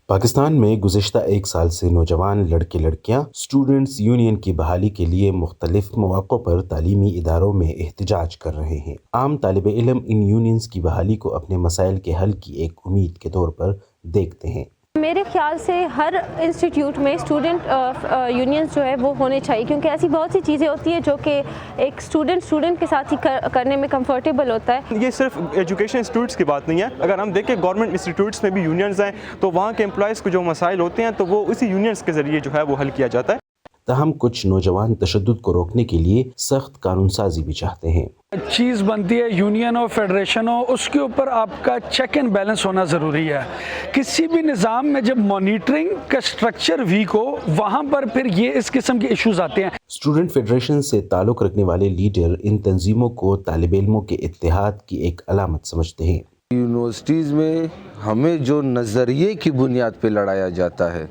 پاکستان میں گزشتہ ایک سال سے نوجوان لڑکے لڑکیاں اسٹوڈنٹس یونین کی بحالی کے لیے مختلف مواقع پر تعلیمی اداروں میں احتجاج کر رہے ہیں۔ عام طالب علم ان یونینز کی بحالی کو اپنے مسائل کے حل کی ایک امید کے طور پر دیکھتے ہیں۔ میرے خیال سے ہر انسٹیٹیوٹ میں اسٹوڈنٹ یونینز جو ہے وہ ہونے چاہیے، کیونکہ ایسی بہت سی چیزیں ہوتی ہیں جو کہ ایک اسٹوڈنٹ کے ساتھ ہی کرنے میں کمفرٹیبل ہوتا ہے۔ یہ صرف ایجوکیشن انسٹیٹیوٹس کی بات نہیں ہے، اگر ہم دیکھیں گورنمنٹ انسٹیٹیوٹس میں بھی یونینز ہیں تو وہاں کے امپلائز کو جو مسائل ہوتے ہیں تو وہ اسی یونینز کے ذریعے جو ہے وہ حل کیا جاتا ہے۔ تاہم کچھ نوجوان تشدد کو روکنے کے لیے سخت قانون سازی بھی چاہتے ہیں۔ چیز بنتی ہے یونین ہو فیڈریشن ہو، اس کے اوپر آپ کا چیک اینڈ بیلنس ہونا ضروری ہے۔ کسی بھی نظام میں جب مانیٹرنگ کا سٹرکچر ویک ہو وہاں پر پھر یہ اس قسم کے ایشوز آتے ہیں۔ اسٹوڈنٹ فیڈریشن سے تعلق رکھنے والے لیڈر ان تنظیموں کو طالب علموں کے اتحاد کی ایک علامت سمجھتے ہیں۔ یونیورسٹیز میں ہمیں جو نظریے کی بنیاد پہ لڑایا جاتا ہے،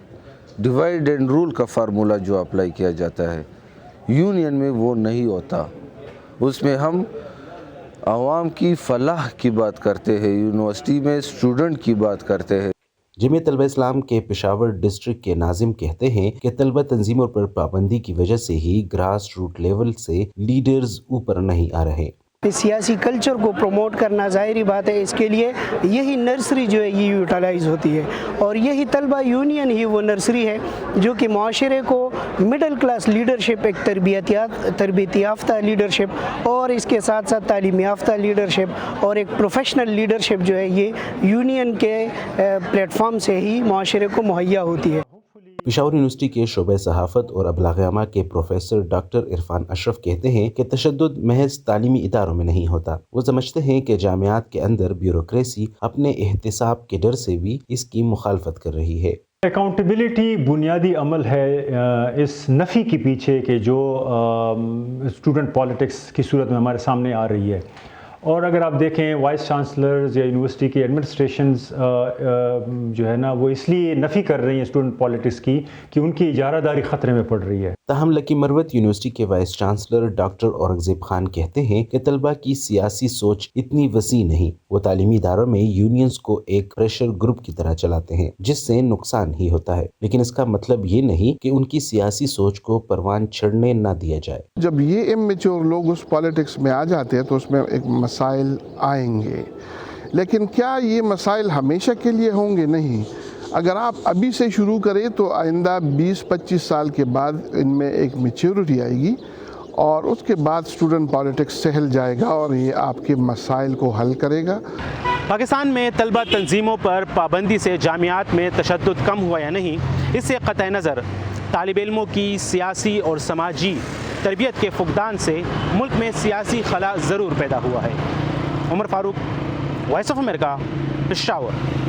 ڈیوائڈ اینڈ رول کا فارمولا جو اپلائی کیا جاتا ہے، یونین میں وہ نہیں ہوتا۔ اس میں ہم عوام کی فلاح کی بات کرتے ہیں، یونیورسٹی میں اسٹوڈنٹ کی بات کرتے ہیں۔ جمعیت طلبہ اسلام کے پشاور ڈسٹرکٹ کے ناظم کہتے ہیں کہ طلبہ تنظیموں پر پابندی کی وجہ سے ہی گراس روٹ لیول سے لیڈرز اوپر نہیں آ رہے۔ سیاسی کلچر کو پروموٹ کرنا ظاہری بات ہے، اس کے لیے یہی نرسری جو ہے یہ یوٹیلائز ہوتی ہے، اور یہی طلبہ یونین ہی وہ نرسری ہے جو کہ معاشرے کو مڈل کلاس لیڈرشپ، ایک تربیت یافتہ لیڈرشپ اور اس کے ساتھ ساتھ تعلیم یافتہ لیڈرشپ اور ایک پروفیشنل لیڈرشپ جو ہے یہ یونین کے پلیٹ فارم سے ہی معاشرے کو مہیا ہوتی ہے۔ پشاور یونیورسٹی کے شعبہ صحافت اور ابلاغ عامہ کے پروفیسر ڈاکٹر عرفان اشرف کہتے ہیں کہ تشدد محض تعلیمی اداروں میں نہیں ہوتا۔ وہ سمجھتے ہیں کہ جامعات کے اندر بیوروکریسی اپنے احتساب کے ڈر سے بھی اس کی مخالفت کر رہی ہے۔ اکاؤنٹیبلٹی بنیادی عمل ہے اس نفی کے پیچھے کہ جو اسٹوڈنٹ پالیٹکس کی صورت میں ہمارے سامنے آ رہی ہے، اور اگر آپ دیکھیں وائس چانسلرز یا یونیورسٹی کی ایڈمنسٹریشنز جو ہے نا وہ اس لیے نفی کر رہی ہیں اسٹوڈنٹ پالیٹکس کی کہ ان کی اجارہ داری خطرے میں پڑ رہی ہے۔ تاہم لکی مروت یونیورسٹی کے vice chancellor doctor Aurangzeb Khan کہتے ہیں کہ طلبہ کی سیاسی سوچ اتنی وسیع نہیں۔ وہ تعلیمی اداروں میں یونینز کو ایک پریشر گروپ کی طرح چلاتے ہیں جس سے نقصان ہی ہوتا ہے، لیکن اس کا مطلب یہ نہیں کہ ان کی سیاسی سوچ کو پروان چڑھنے نہ دیا جائے۔ جب یہ امیچور لوگ اس پالیٹکس میں آ جاتے ہیں تو اس میں ایک مسائل آئیں گے، لیکن کیا یہ مسائل ہمیشہ کے لیے ہوں گے؟ نہیں۔ اگر آپ ابھی سے شروع کریں تو آئندہ 20-25 سال کے بعد ان میں ایک میچورٹی آئے گی اور اس کے بعد اسٹوڈنٹ پالیٹکس سہل جائے گا اور یہ آپ کے مسائل کو حل کرے گا۔ پاکستان میں طلبہ تنظیموں پر پابندی سے جامعات میں تشدد کم ہوا یا نہیں، اس سے قطع نظر طالب علموں کی سیاسی اور سماجی تربیت کے فقدان سے ملک میں سیاسی خلا ضرور پیدا ہوا ہے۔ عمر فاروق، وائس آف امریکہ، پشاور۔